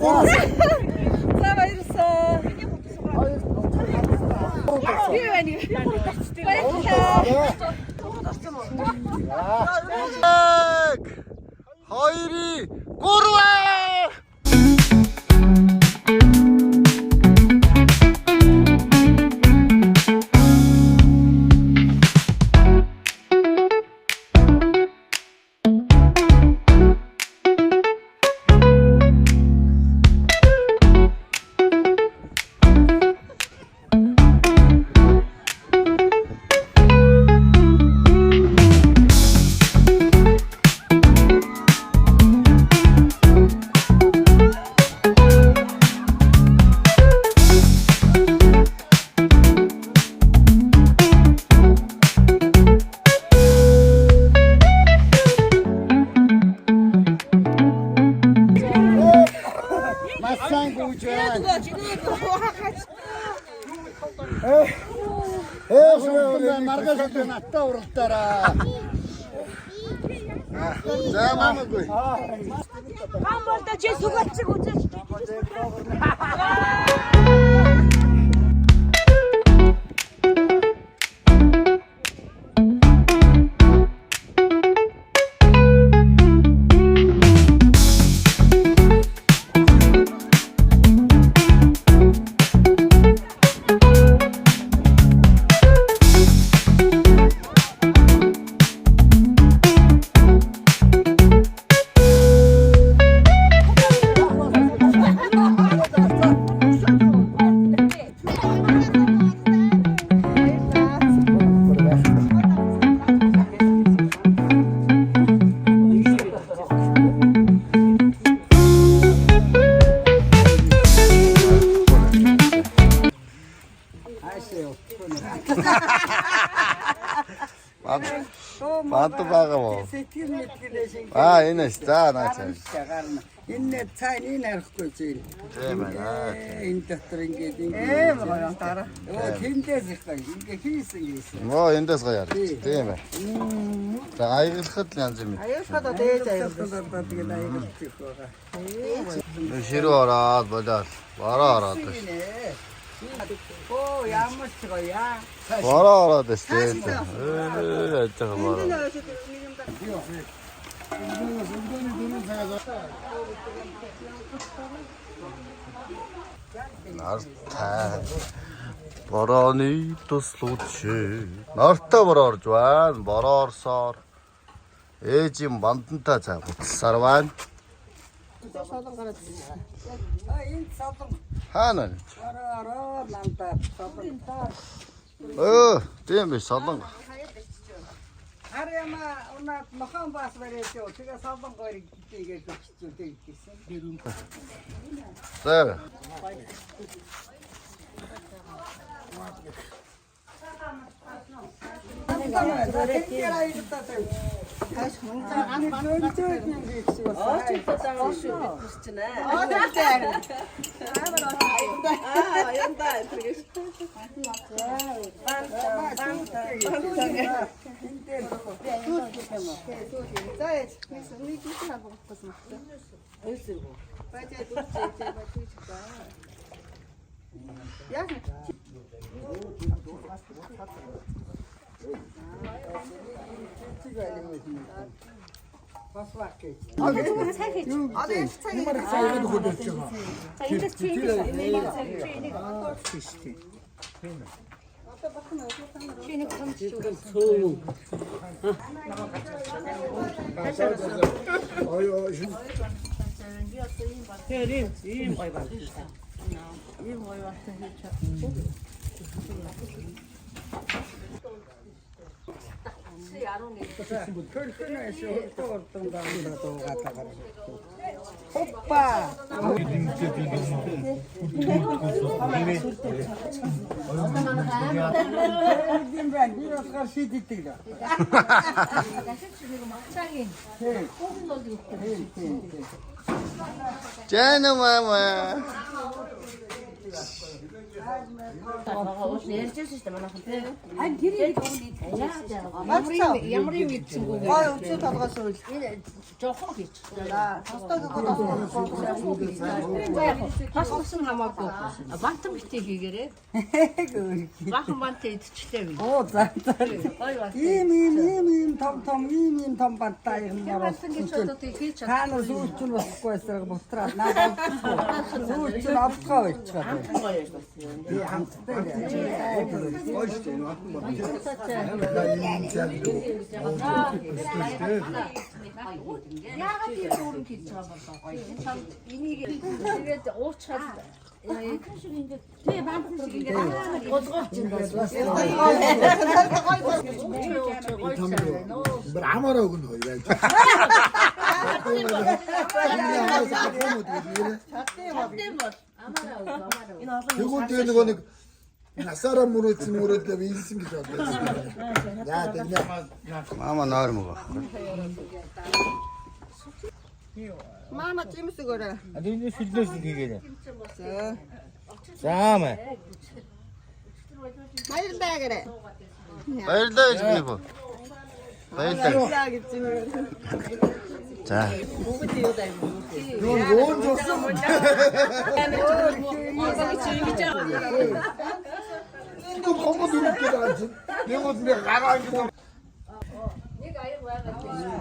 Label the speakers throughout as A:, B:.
A: За баярлалаа. Би байна.
B: Хоёрын 3 маргаштай натта уралдаараа. За мамагүй.
A: Хамбалда чи сугацчиг үзэж.
B: Бат байгаа мó.
C: Сэтгэл мэдгэлээ шиг.
B: Энэ ш. За наач.
C: Энэ цайны нарахгүй зүйл.
B: Тийм байна.
C: Энэ дотор ингээд
A: Гоё дараа.
C: тэндээс их гоё. Ингээ хийсэн.
B: Моо эндээс гаяар. Тийм байна. За аяглахад л янз юм.
A: Аюулхад дээж аюул.
C: Тэгээд аяглах байгаа.
B: Ширүү ороод болоод. Бороо ороод.
C: Оо ямар ч гоё.
B: Бороо ороод өстэй. Яаж байгаа бороо. Нартай борооны туслууч нартай бороо орж байна. Бороо орсоор ээжийн бандантаа цаа буцсаар байна.
C: Энэ савдан
B: Хаана?
C: ороо лантаа савдан.
B: Тийм биш солон.
C: Аряма унаад махан бас барьяачаа. Тэгээ савдан гойр гэдэг биччихтэй гэсэн.
B: За.
C: Hoppa!
B: Jana mama.
A: Ямар юм ийдсэнгүү.
C: Гой өчөө толгоос үйл.
A: Жохон хийч.
C: Тастаа
A: Хассан хамаагүй. Бантан битээ хийгээрээ. Бахан бантаа идчихлээ би.
C: Оо за. Ийм том бантаа юм байна. Таанаа сүүлч нь болохгүй эсрэг бутраад надад сүүлч нь автгаа болчиход. Би хамттай.
A: Яагаад тийм өөрөм хийж байгаа болоо. Энийг тэгээд уучаад Тэгээ бантан шиг ингээд голгоолж юм байна.
D: Бэр амаараа өгнө хоёр байж. Тэгвэл нэг насаараа мөрөөдөө ийсэн гэж бодлоо. Яа тэгнэ.
B: Мама нойр мөгөө.
C: Мама чимсгээрээ.
E: Адины фитнес хийгээрэй.
C: За.
E: Заамаа.
C: Баярлалаа гэрээ.
B: Баярлалаа гэж би бо. Баярлалаа. За.
D: Yoon жуусан. Энд комбо дүрх гэдэг юм. Нэг үгүй гараа ингэ.
A: нэг аяг байгаад байна.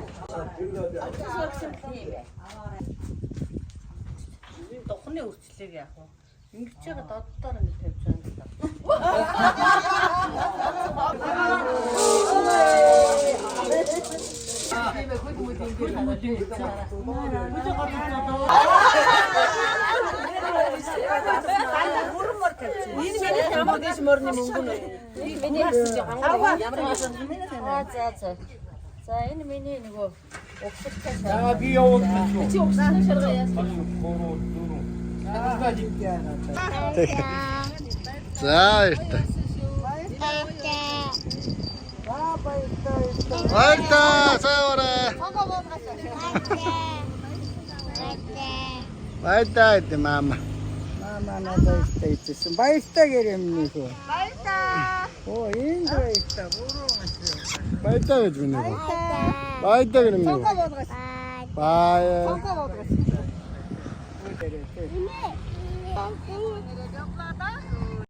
A: Дохны үрчлэг яах вэ? Ингэж яагаад доддоор ингэ тавьж За энэ миний нөгөө угсалтай.
E: За би явуулсан шүү.
A: Чи угсалтай шаргаа яасан?
E: 3 4.
B: За баяртай. Баяртай саавараа. Баяртай мама.
C: Мама надад идсэн. Баяртай гэрээ минь хөө. Баяртай. Оо энэ баяртай.
B: Баяртай гэж би нэг. Баяртай гэж нэг. Бай.